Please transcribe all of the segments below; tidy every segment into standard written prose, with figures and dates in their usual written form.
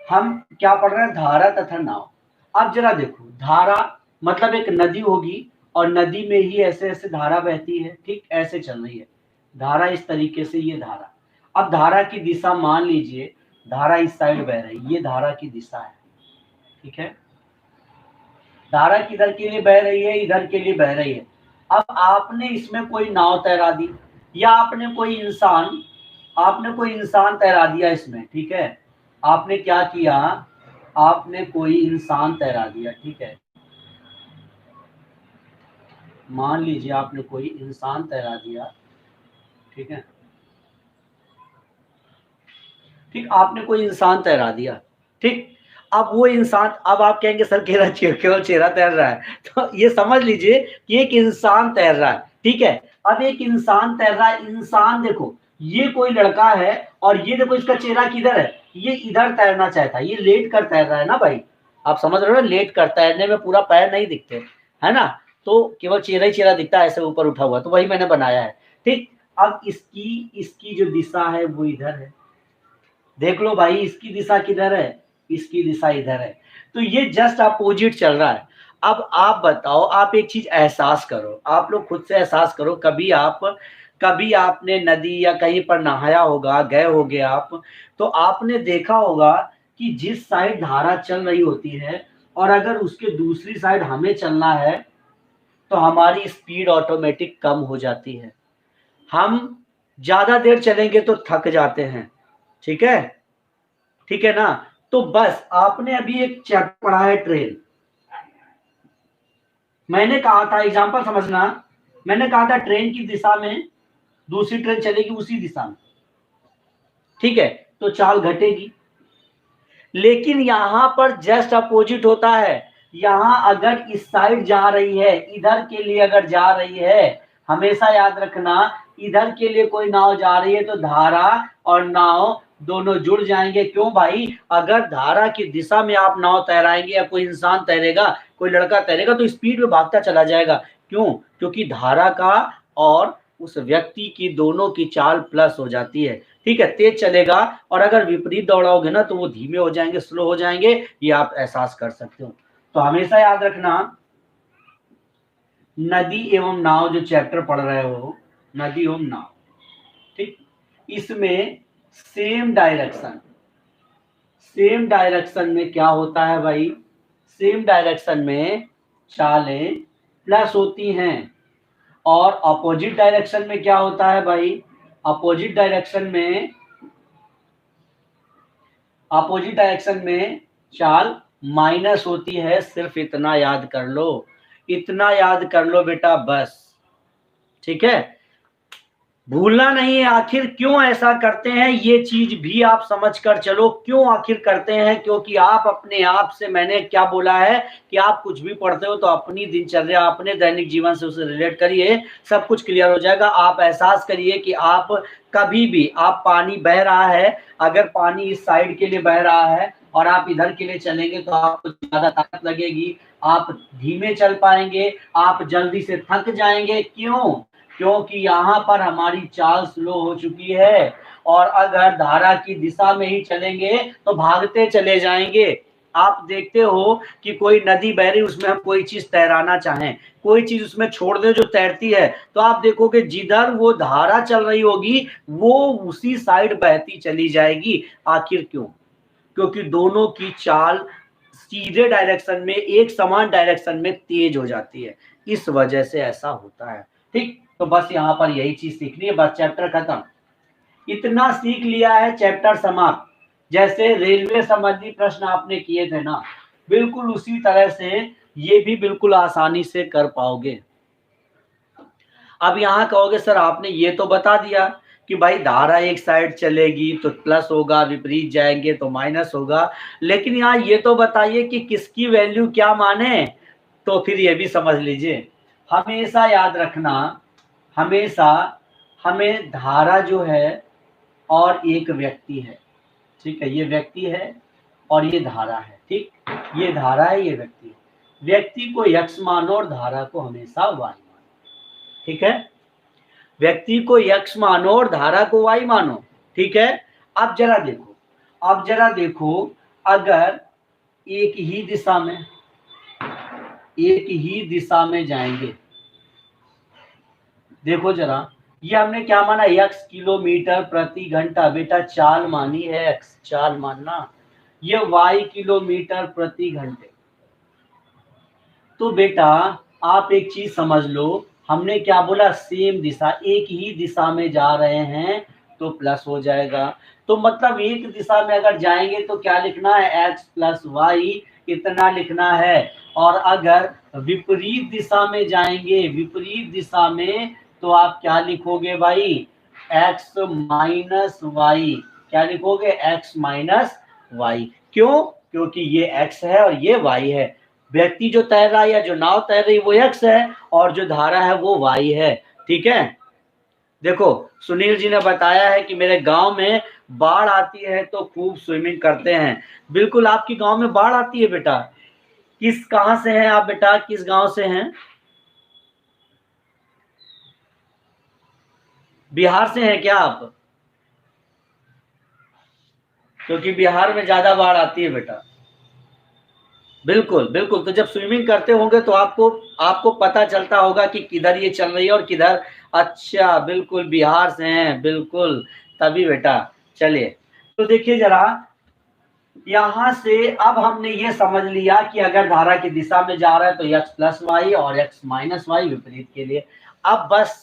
हम क्या पढ़ रहे हैं, धारा तथा नाव। अब जरा देखो, धारा मतलब एक नदी होगी और नदी में ही ऐसे ऐसे धारा बहती है, ठीक ऐसे चल रही है धारा, इस तरीके से ये धारा। अब धारा की दिशा मान लीजिए, धारा इस साइड बह रही है, ये धारा की दिशा है, ठीक है। धारा किधर के लिए बह रही है, इधर के लिए बह रही है। अब आपने इसमें कोई नाव तैरा दी, या आपने कोई इंसान तैरा दिया इसमें, ठीक है। आपने क्या किया, आपने कोई इंसान तैरा दिया, ठीक है। मान लीजिए आपने कोई इंसान तैरा दिया, ठीक है, ठीक, आपने कोई इंसान तैरा दिया, ठीक। अब वो इंसान, अब आप कहेंगे सर केवल चेहरा तैर रहा है, तो ये समझ लीजिए कि एक इंसान तैर रहा है, ठीक है। अब एक इंसान तैर रहा है, इंसान देखो ये कोई लड़का है और ये देखो इसका चेहरा किधर है, ये इधर तैरना चाहता है, ये लेट कर तैर रहा है ना भाई, आप समझ रहे हो, लेट कर तैरने में पूरा पैर नहीं दिखते, है ना, तो केवल चेहरा ही चेहरा दिखता है ऐसे ऊपर उठा हुआ, तो वही मैंने बनाया है, ठीक। अब इसकी जो दिशा है वो इधर है, देख लो भाई, इसकी दिशा किधर है, इसकी दिशा इधर है, तो ये जस्ट अपोजिट चल रहा है। अब आप बताओ, आप एक चीज एहसास करो, आप लोग खुद से एहसास करो, कभी आपने नदी या कहीं पर नहाया होगा, गए होगे आप, तो आपने देखा होगा कि जिस साइड धारा चल रही होती है और अगर उसके दूसरी साइड हमें चलना है तो हमारी स्पीड ऑटोमेटिक कम हो जाती है, हम ज्यादा देर चलेंगे तो थक जाते हैं, ठीक है, ठीक है ना। तो बस आपने अभी एक चैप्टर पढ़ा है ट्रेन, मैंने कहा था, एग्जांपल समझना, मैंने कहा था ट्रेन की दिशा में दूसरी ट्रेन चलेगी उसी दिशा में, ठीक है, तो चाल घटेगी। लेकिन यहां पर जस्ट अपोजिट होता है, यहां अगर इस साइड जा रही है, इधर के लिए अगर जा रही है, हमेशा याद रखना, इधर के लिए कोई नाव जा रही है तो धारा और नाव दोनों जुड़ जाएंगे। क्यों भाई, अगर धारा की दिशा में आप नाव तैराएंगे या कोई इंसान तैरेगा, कोई लड़का तैरेगा, तो स्पीड में भागता चला जाएगा। क्यों, क्योंकि धारा का और उस व्यक्ति की दोनों की चाल प्लस हो जाती है, ठीक है, तेज चलेगा। और अगर विपरीत दौड़ाओगे ना तो वो धीमे हो जाएंगे, स्लो हो जाएंगे, ये आप एहसास कर सकते हो। तो हमेशा याद रखना, नदी एवं नाव जो चैप्टर पढ़ रहे हो, नदी एवं नाव, ठीक, इसमें सेम डायरेक्शन में क्या होता है भाई, सेम डायरेक्शन में चालें प्लस होती हैं, और अपोजिट डायरेक्शन में क्या होता है भाई, अपोजिट डायरेक्शन में चाल माइनस होती है। सिर्फ इतना याद कर लो बेटा, बस, ठीक है, भूलना नहीं है। आखिर क्यों ऐसा करते हैं, ये चीज भी आप समझ कर चलो, क्यों आखिर करते हैं, क्योंकि आप अपने आप से, मैंने क्या बोला है कि आप कुछ भी पढ़ते हो तो अपनी दिनचर्या, अपने दैनिक जीवन से उसे रिलेट करिए, सब कुछ क्लियर हो जाएगा। आप एहसास करिए कि आप कभी भी, आप पानी बह रहा है, अगर पानी इस साइड के लिए बह रहा है और आप इधर के लिए चलेंगे तो आपको ज्यादा ताकत लगेगी, आप धीमे चल पाएंगे, आप जल्दी से थक जाएंगे। क्यों, क्योंकि यहाँ पर हमारी चाल स्लो हो चुकी है, और अगर धारा की दिशा में ही चलेंगे तो भागते चले जाएंगे। आप देखते हो कि कोई नदी बह रही, उसमें हम कोई चीज तैराना चाहें, कोई चीज उसमें छोड़ दे जो तैरती है, तो आप देखोगे जिधर वो धारा चल रही होगी वो उसी साइड बहती चली जाएगी। आखिर क्यों, क्योंकि दोनों की चाल सीधे डायरेक्शन में, एक समान डायरेक्शन में तेज हो जाती है, इस वजह से ऐसा होता है, ठीक। तो बस यहाँ पर यही चीज सीखनी है, बस चैप्टर खत्म, इतना सीख लिया है, चैप्टर समाप्त। जैसे रेलवे संबंधी प्रश्न आपने किए थे ना, बिल्कुल उसी तरह से ये भी बिल्कुल आसानी से कर पाओगे। अब यहाँ कहोगे सर आपने ये तो बता दिया कि भाई धारा एक साइड चलेगी तो प्लस होगा, विपरीत जाएंगे तो माइनस होगा, लेकिन यहाँ ये तो बताइए कि किसकी वैल्यू क्या माने। तो फिर ये भी समझ लीजिए, हमेशा याद रखना, हमेशा हमें धारा जो है और एक व्यक्ति है, ठीक है, ये व्यक्ति है और ये धारा है, ठीक, ये धारा है, ये व्यक्ति है, व्यक्ति को x मानो और धारा को हमेशा y मानो, ठीक है, व्यक्ति को x मानो और धारा को y मानो, ठीक है। अब जरा देखो अगर एक ही दिशा में जाएंगे, देखो जरा, ये हमने क्या माना, x किलोमीटर प्रति घंटा, बेटा चाल मानी है, x चाल मानना, ये y किलोमीटर प्रति घंटे। तो बेटा आप एक चीज समझ लो, हमने क्या बोला, सेम दिशा, एक ही दिशा में जा रहे हैं तो प्लस हो जाएगा। तो मतलब एक दिशा में अगर जाएंगे तो क्या लिखना है, x प्लस वाई इतना लिखना है। और अगर विपरीत दिशा में जाएंगे, विपरीत दिशा में, तो आप क्या लिखोगे भाई, x माइनस वाई। क्या लिखोगे, x माइनस वाई। क्यों, क्योंकि ये x है और ये y है। व्यक्ति जो तैर रहा है या जो नाव तैर रही वो x है और जो धारा है वो y है। ठीक है, देखो सुनील जी ने बताया है कि मेरे गांव में बाढ़ आती है तो खूब स्विमिंग करते हैं। बिल्कुल, आपकी गांव में बाढ़ आती है बेटा? कहां से हैं आप बेटा, किस गांव से हैं? बिहार से हैं क्या आप? क्योंकि बिहार में ज्यादा बाढ़ आती है बेटा। बिल्कुल बिल्कुल, तो जब स्विमिंग करते होंगे तो आपको पता चलता होगा कि किधर ये चल रही है और किधर। अच्छा, बिल्कुल बिहार से हैं, बिल्कुल, तभी बेटा। चलिए, तो देखिए जरा, यहां से अब हमने ये समझ लिया कि अगर धारा की दिशा में जा रहा है तो x प्लस वाई और x माइनस वाई विपरीत के लिए। अब बस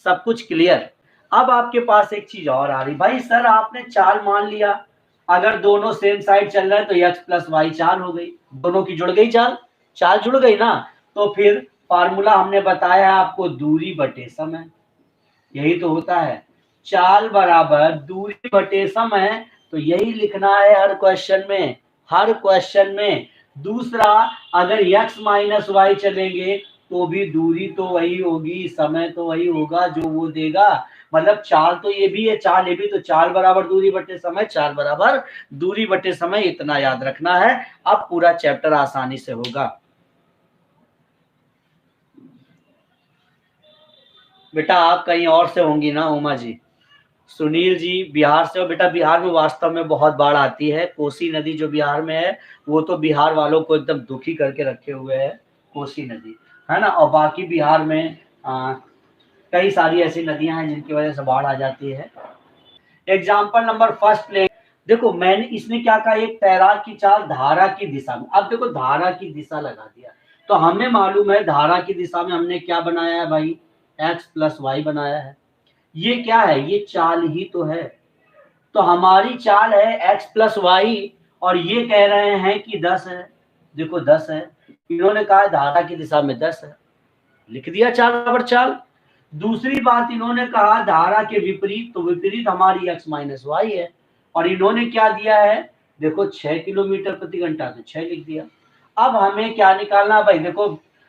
सब कुछ क्लियर। अब आपके पास एक चीज और आ रही, भाई सर आपने चाल मान लिया, अगर दोनों सेम साइड चल रहे हैं तो x प्लस वाई चाल हो गई, दोनों की जुड़ गई चाल, चाल जुड़ गई ना। तो फिर फार्मूला हमने बताया है आपको, दूरी बटे समय, यही तो होता है, चाल बराबर दूरी बटे समय। तो यही लिखना है हर क्वेश्चन में, हर क्वेश्चन में। दूसरा, अगर x माइनस वाई चलेंगे तो भी दूरी तो वही होगी, समय तो वही होगा जो वो देगा। मतलब चाल तो ये भी है, चाल ये भी, तो चाल बराबर दूरी बटे समय, चाल बराबर दूरी बटे समय, इतना याद रखना है। अब पूरा चैप्टर आसानी से होगा। बेटा आप कहीं और से होंगी ना उमा जी? सुनील जी बिहार से हो बेटा। बिहार में वास्तव में बहुत बाढ़ आती है, कोसी नदी जो बिहार में है वो तो बिहार वालों को एकदम दुखी करके रखे हुए है, कोसी नदी, है ना। और बाकी बिहार में कई सारी ऐसी नदियां हैं जिनकी वजह से बाढ़ आ जाती है। एग्जाम्पल नंबर फर्स्ट ले, देखो मैंने, इसने क्या कहा, एक तैराक की चाल धारा की दिशा में। अब देखो धारा की दिशा लगा दिया, तो हमें मालूम है धारा की दिशा में हमने क्या बनाया है भाई, x प्लस वाई बनाया है। ये क्या है, ये चाल ही तो है। तो हमारी चाल है x प्लस वाई और ये कह रहे हैं कि 10 है। देखो 10 है, इन्होंने कहा धारा की दिशा में 10 है, लिख दिया चाल बराबर चाल। दूसरी बात, इन्होंने कहा धारा के विपरीत, तो विपरीत हमारी x माइनस वाई है। और इन्होंने क्या दिया है, देखो 6 किलोमीटर प्रति घंटा, तो 6 लिख दिया। अब हमें क्या निकालना भाई, देखो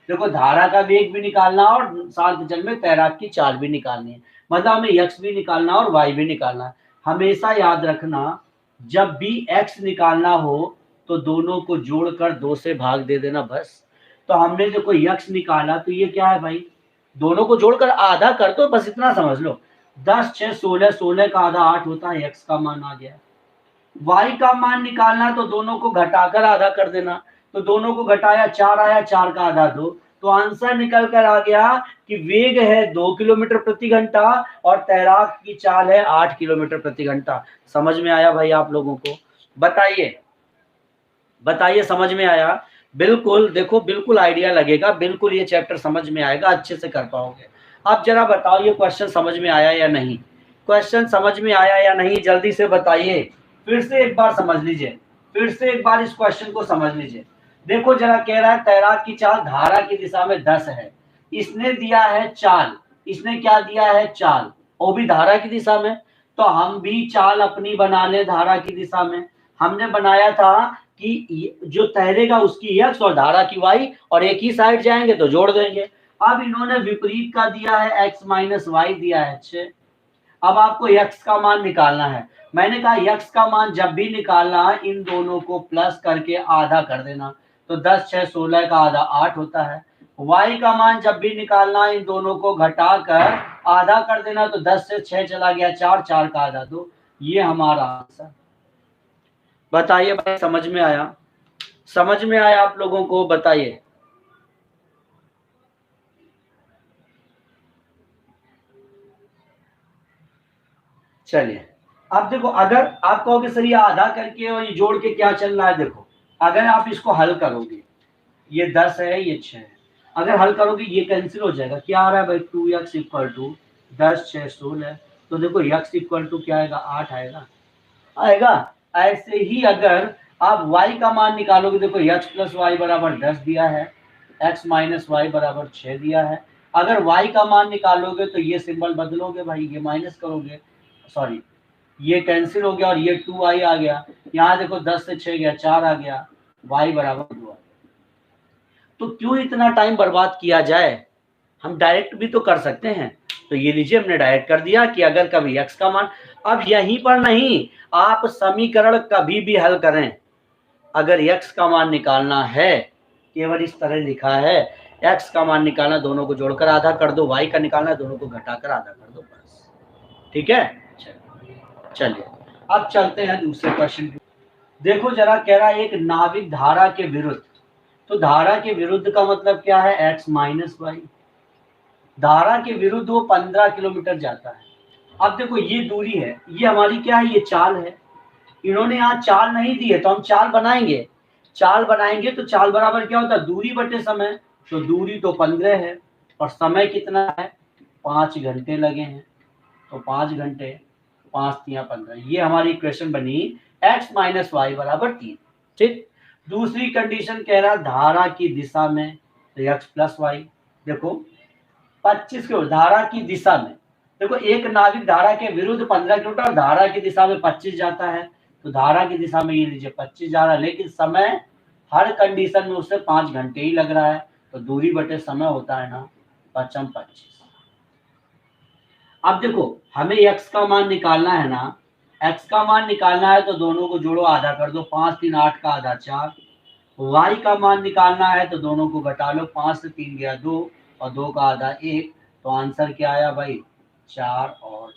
देखो धारा का वेग भी निकालना और शांत जल में तैराक की चाल भी निकालनी है। मतलब हमें x भी निकालना और y भी निकालना है। हमेशा याद रखना, जब भी x निकालना हो तो दोनों को जोड़कर 2 से भाग दे देना बस। तो हमने देखो x निकाला, तो ये क्या है भाई, दोनों को जोड़कर आधा कर दो, बस इतना समझ लो। 10 6 16, 16 का आधा 8 होता है, x का मान आ गया। y का मान निकालना तो दोनों को घटाकर आधा कर देना, तो दोनों को घटाया 4 आया, 4 का आधा 2, तो आंसर निकल कर आ गया कि वेग है 2 किलोमीटर प्रति घंटा और तैराक की चाल है 8 किलोमीटर प्रति घंटा। समझ में आया भाई आप लोगों को? बताइए बताइए, समझ में आया? बिल्कुल, देखो बिल्कुल आइडिया लगेगा, बिल्कुल ये चैप्टर समझ में आएगा, अच्छे से कर पाओगे। अब जरा बताओ ये क्वेश्चन समझ में आया या नहीं? क्वेश्चन समझ में आया या नहीं, जल्दी से बताइए। फिर से एक बार समझ लीजिए, फिर से एक बार इस क्वेश्चन को समझ लीजिए। देखो जरा, कह रहा है तैराक की चाल धारा की दिशा में 10 है, इसने दिया है चाल, इसने क्या दिया है, चाल, वो भी धारा की दिशा में। तो हम भी चाल अपनी बना ले धारा की दिशा में। हमने बनाया था कि जो तैरेगा उसकी x और धारा की y, और एक ही साइड जाएंगे तो जोड़ देंगे। अब इन्होंने विपरीत का दिया है, x माइनस वाई दिया है 6। अब आपको x का मान निकालना है। मैंने कहा x का मान जब भी निकालना है इन दोनों को प्लस करके आधा कर देना, तो 10 6 16 का आधा 8 होता है। y का मान जब भी निकालना इन दोनों को घटाकर आधा कर देना, तो 10 से 6 चला गया 4, 4 का आधा 2। ये हमारा आंसर। बताइए भाई, समझ में आया? समझ में आया आप लोगों को? बताइए। चलिए अब देखो, अगर आप कहोगे सर ये आधा करके और ये जोड़ के क्या चल रहा है, देखो अगर आप इसको हल करोगे, ये 10 है, ये 6 है, अगर हल करोगे ये कैंसिल हो जाएगा। क्या आ रहा है भाई? 2x इक्वल टू 10 6 16 है, तो देखो x इक्वल टू क्या आएगा? 8 आएगा। आएगा। ऐसे ही अगर आप y का मान निकालोगे, देखो x प्लस वाई बराबर 10 दिया है, x माइनस वाई बराबर 6 दिया है। अगर y का मान निकालोगे तो ये सिंबल बदलोगे भाई, ये माइनस करोगे, सॉरी ये कैंसिल हो गया और ये 2i आ गया। यहाँ देखो 10 से 6 गया, 4 आ गया, y बराबर 2 आ गया। तो क्यों इतना टाइम बर्बाद किया जाए, हम डायरेक्ट भी तो कर सकते हैं। तो ये लीजिए हमने डायरेक्ट कर दिया कि अगर कभी x का मान, अब यहीं पर नहीं, आप समीकरण कभी भी हल करें, अगर x का मान निकालना है, केवल इस तरह लिखा है, x का मान निकालना, दोनों को जोड़कर आधा कर दो, y का निकालना, दोनों को घटाकर आधा कर दो, बस। ठीक है, चलिए अब चलते हैं दूसरे क्वेश्चन की। देखो जरा, कह रहा है एक नाविक धारा के विरुद्ध, तो धारा के विरुद्ध का मतलब क्या है? x minus Y. धारा के विरुद्ध वो 15 किलोमीटर जाता है। अब देखो ये दूरी है, ये हमारी क्या है? ये चाल है। इन्होंने यहाँ चाल नहीं दी है, तो हम चाल बनाएंगे। चाल बनाएंगे तो चाल बराबर क्या होता है? दूरी बटे समय। तो दूरी तो 15 है और समय कितना है? 5 घंटे लगे हैं। तो 5 घंटे, 5 3 15, ये हमारी इक्वेशन बनी x माइनस वाई बराबर 3। ठीक। दूसरी कंडीशन कह रहा धारा की दिशा में, तो x प्लस वाई। देखो 25 किलोमीटर धारा की दिशा में, देखो एक नाविक धारा के विरुद्ध 15 किलोमीटर, धारा की दिशा में 25 जाता है, तो धारा की दिशा में ये लीजिए 25 जा रहा है, लेकिन समय हर कंडीशन में उससे 5 घंटे ही लग रहा है, तो दूरी बटे समय होता है ना 25। अब देखो हमें x का मान निकालना है ना, x का मान निकालना है तो दोनों को जोड़ो, आधा कर दो, 5 3 8 का आधा 4। y का मान निकालना है तो दोनों को घटा लो, 5 से 3 गया 2 और 2 का आधा 1, तो आंसर क्या आया भाई? 4 और 1।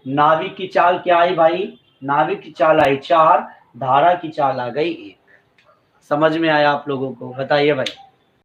नाविक की चाल क्या आई भाई? नाविक की चाल आई 4, धारा की चाल आ गई 1। समझ में आया आप लोगों को? बताइए भाई।